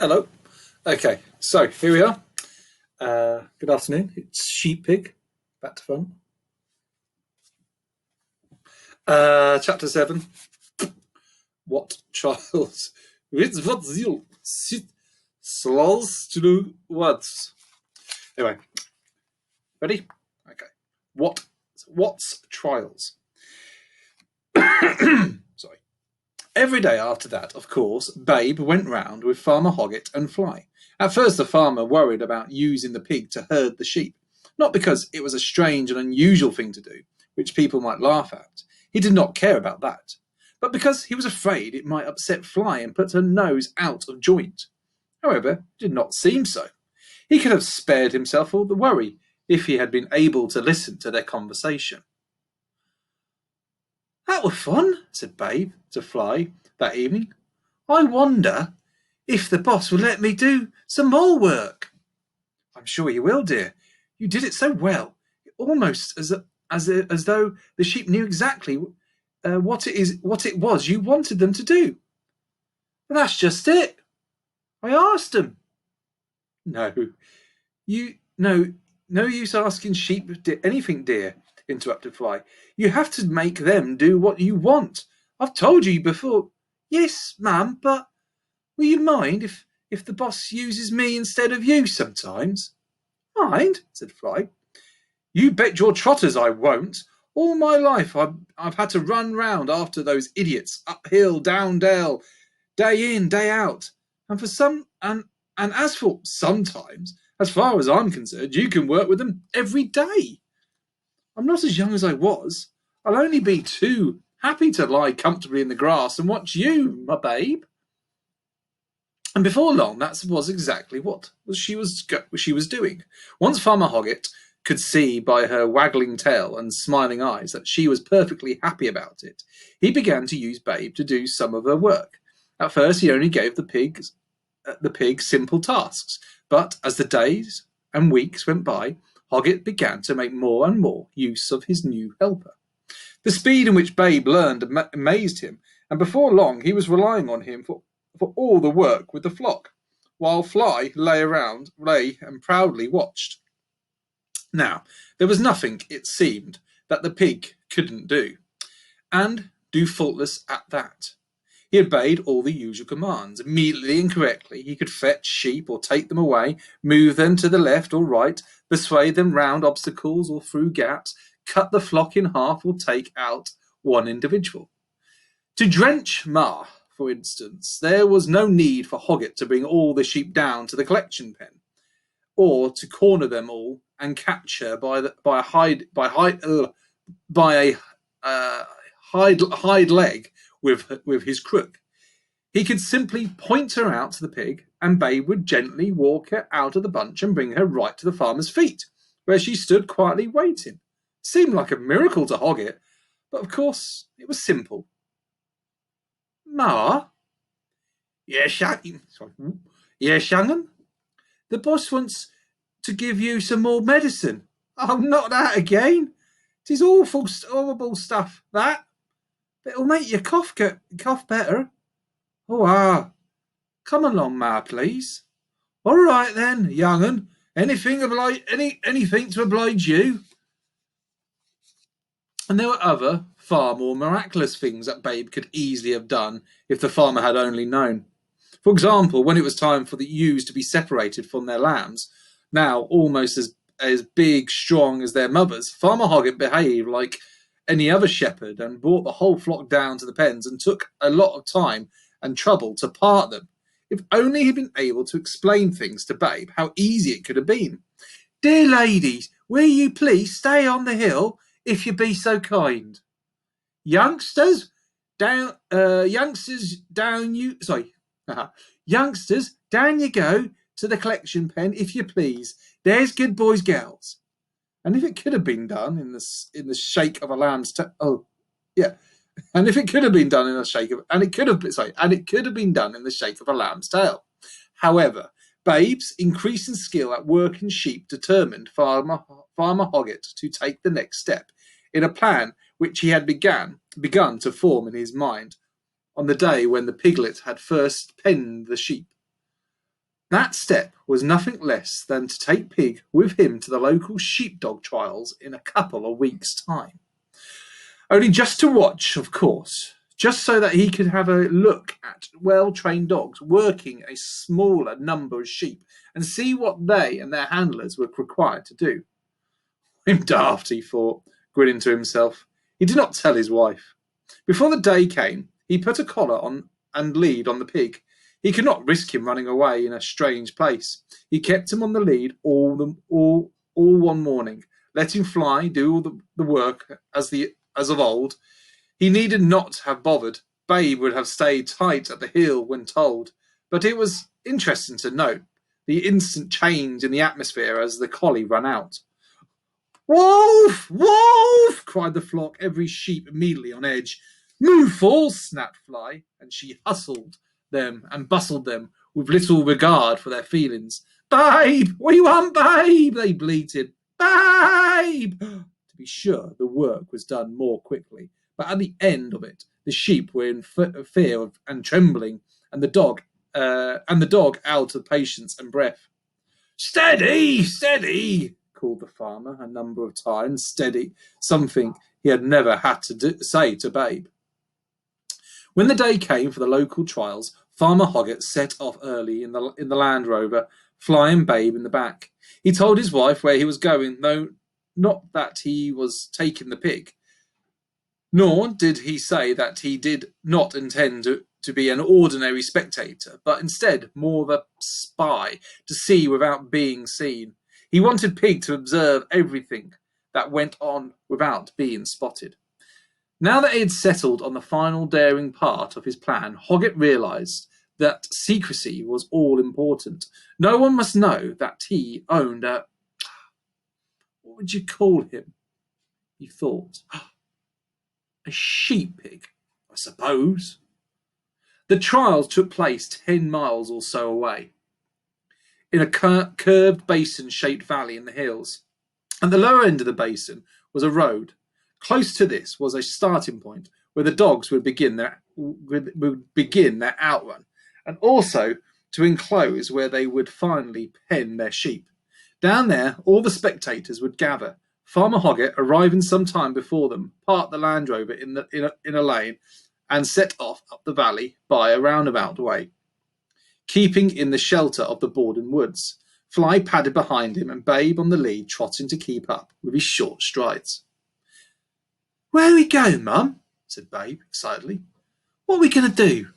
Hello. Okay, so here we are. Good afternoon. It's Sheep Pig. Back to fun. Chapter 7. What trials? With what zeal? Sit slows to do what? Anyway, ready? Okay. What's trials? Sorry. Every day after that, of course, Babe went round with Farmer Hoggett and Fly. At first the farmer worried about using the pig to herd the sheep, not because it was a strange and unusual thing to do, which people might laugh at. He did not care about that, but because he was afraid it might upset Fly and put her nose out of joint. However, it did not seem so. He could have spared himself all the worry if he had been able to listen to their conversation. "That were fun," said Babe to Fly that evening. "I wonder if the boss will let me do some more work." "I'm sure he will, dear. You did it so well, almost as though the sheep knew exactly what it was you wanted them to do." "But that's just it. I asked them." "No, no use asking sheep anything, dear," interrupted Fly. "You have to make them do what you want. I've told you before." "Yes, Mum, but will you mind if the boss uses me instead of you sometimes?" "Mind?" said Fly. "You bet your trotters I won't. All my life I've had to run round after those idiots, uphill, down dale, day in, day out. And for some and as for sometimes, as far as I'm concerned, you can work with them every day. I'm not as young as I was. I'll only be too happy to lie comfortably in the grass and watch you, my babe." And before long, that was exactly what she was doing. Once Farmer Hoggett could see by her waggling tail and smiling eyes that she was perfectly happy about it, he began to use Babe to do some of her work. At first, he only gave the pig simple tasks, but as the days and weeks went by, Hoggett began to make more and more use of his new helper. The speed in which Babe learned amazed him, and before long he was relying on him for all the work with the flock, while Fly lay and proudly watched. Now, there was nothing, it seemed, that the pig couldn't do, and do faultless at that. He obeyed all the usual commands. Immediately and correctly, he could fetch sheep or take them away, move them to the left or right, persuade them round obstacles or through gaps, cut the flock in half or take out one individual. To drench Ma, for instance, there was no need for Hoggett to bring all the sheep down to the collection pen, or to corner them all and capture by a hind leg with his crook. He could simply point her out to the pig, and Babe would gently walk her out of the bunch and bring her right to the farmer's feet, where she stood quietly waiting. It seemed like a miracle to Hoggett, but of course it was simple. "Ma?" Yes, young'un? "The boss wants to give you some more medicine." "Oh, not that again. 'Tis awful, horrible stuff, that. But it'll make your cough better." "Oh, come along, Ma, please." "All right then, young'un. Anything to oblige you." And there were other, far more miraculous things that Babe could easily have done if the farmer had only known. For example, when it was time for the ewes to be separated from their lambs, now almost as big, strong as their mothers, Farmer Hoggett behaved like any other shepherd and brought the whole flock down to the pens and took a lot of time and trouble to part them. If only he'd been able to explain things to Babe, how easy it could have been. "Dear ladies, will you please stay on the hill, if you be so kind? Youngsters, down you youngsters, down you go to the collection pen, if you please. There's good boys, gals." And if it could have been done in the shake of a lamb's and if it could have been done in a shake of and it could have been done in the shake of a lamb's tail. However, Babe's increasing skill at working sheep determined Farmer Hoggett to take the next step in a plan which he had begun to form in his mind on the day when the piglet had first penned the sheep. That step was nothing less than to take Pig with him to the local sheepdog trials in a couple of weeks' time. Only just to watch, of course, just so that he could have a look at well-trained dogs working a smaller number of sheep and see what they and their handlers were required to do. I'm daft, he thought, grinning to himself. He did not tell his wife. Before the day came, he put a collar on and lead on the Pig. He could not risk him running away in a strange place. He kept him on the lead all one morning, let him Fly do all the work as of old. He needed not have bothered. Babe would have stayed tight at the heel when told. But it was interesting to note the instant change in the atmosphere as the collie ran out. "Wolf! Wolf!" cried the flock, every sheep immediately on edge. "Move, fool!" snapped Fly, and she hustled them and bustled them with little regard for their feelings. "Babe! We want Babe!" they bleated. "Babe!" To be sure, the work was done more quickly, but at the end of it, the sheep were in fear and trembling, and the dog out of patience and breath. "Steady! Steady!" called the farmer a number of times. Steady, something he had never had to say to Babe. When the day came for the local trials, Farmer Hoggett set off early in the Land Rover, Fly and Babe in the back. He told his wife where he was going, though not that he was taking the Pig. Nor did he say that he did not intend to be an ordinary spectator, but instead more of a spy, to see without being seen. He wanted Pig to observe everything that went on without being spotted. Now that he had settled on the final daring part of his plan, Hoggett realised that secrecy was all important. No one must know that he owned a... What would you call him? He thought. A sheep pig, I suppose. The trials took place 10 miles or so away, in a curved basin-shaped valley in the hills. At the lower end of the basin was a road. Close to this was a starting point where the dogs would begin their outrun, and also to enclose where they would finally pen their sheep. Down there, all the spectators would gather. Farmer Hoggett, arriving some time before them, parked the Land Rover in a lane and set off up the valley by a roundabout way, keeping in the shelter of the Borden woods. Fly padded behind him, and Babe on the lead, trotting to keep up with his short strides. "Where we go, Mum?" said Babe excitedly. "What are we going to do?"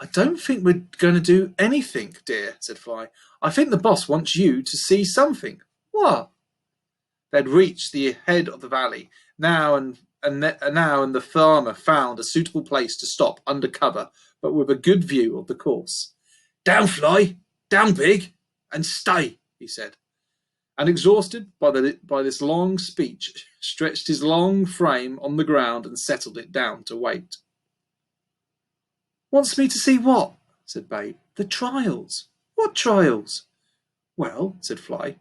"I don't think we're going to do anything, dear," said Fly. "I think the boss wants you to see something." "What?" They had reached the head of the valley now, and the farmer found a suitable place to stop under cover, but with a good view of the course. "Down, Fly! Down, Pig! And stay!" he said, and exhausted by this long speech, stretched his long frame on the ground and settled it down to wait. "Wants me to see what?" said Babe. "The trials." "What trials?" "Well," said Fly,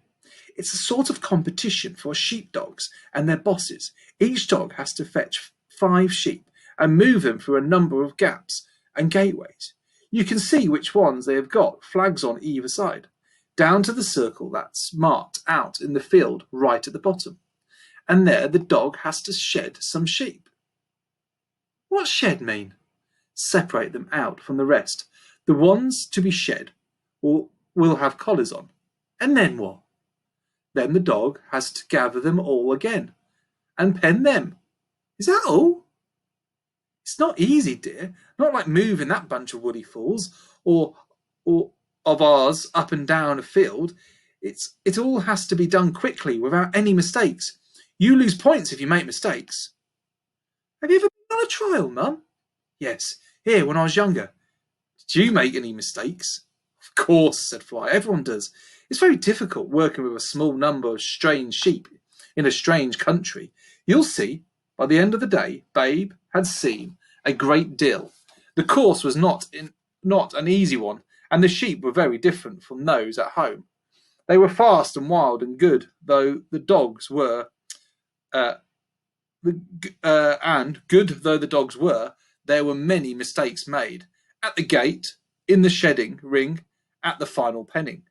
"it's a sort of competition for sheepdogs and their bosses. Each dog has to fetch 5 sheep and move them through a number of gaps and gateways. You can see which ones they have got flags on either side, down to the circle that's marked out in the field right at the bottom. And there the dog has to shed some sheep." "What's shed mean?" "Separate them out from the rest. The ones to be shed will have collars on. And then what?" "Then the dog has to gather them all again and pen them." "Is that all?" "It's not easy, dear. Not like moving that bunch of woolly fools or of ours up and down a field. It all has to be done quickly without any mistakes. You lose points if you make mistakes." "Have you ever been on a trial, Mum?" "Yes, here when I was younger." "Did you make any mistakes?" "Of course," said Fly. "Everyone does. It's very difficult working with a small number of strange sheep in a strange country. You'll see." By the end of the day, Babe had seen a great deal. The course was not an easy one, and the sheep were very different from those at home. They were fast and wild, and good though the dogs were, there were many mistakes made at the gate, in the shedding ring, at the final penning.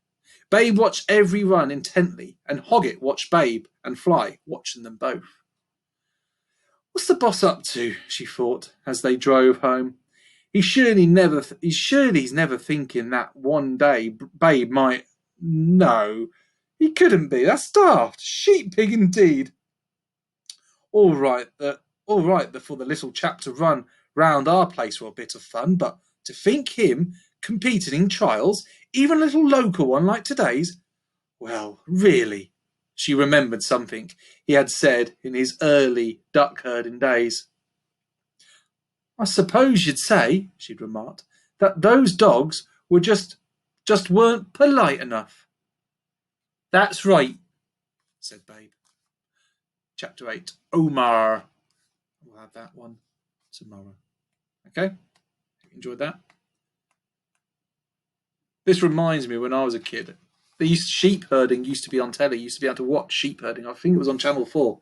Babe watched every run intently, and Hoggett watched Babe and Fly, watching them both. What's the boss up to? She thought as they drove home. He's surely never thinking that one day Babe might. No, he couldn't be. That's daft. Sheep pig indeed. All right, for the little chap to run round our place for a bit of fun, but to think him competing in trials, even a little local one like today's, well, really. She remembered something he had said in his early duck herding days. I suppose you'd say, she'd remarked, that those dogs were just weren't polite enough. That's right, said Babe. Chapter 8, Omar. We'll have that one tomorrow. Okay? Enjoyed that? This reminds me when I was a kid. Sheep herding used to be on telly. You used to be able to watch sheep herding. I think it was on Channel 4.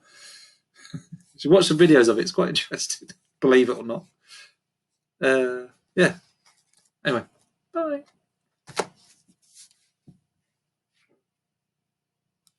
So watch some videos of it. It's quite interesting. Believe it or not. Yeah. Anyway, bye.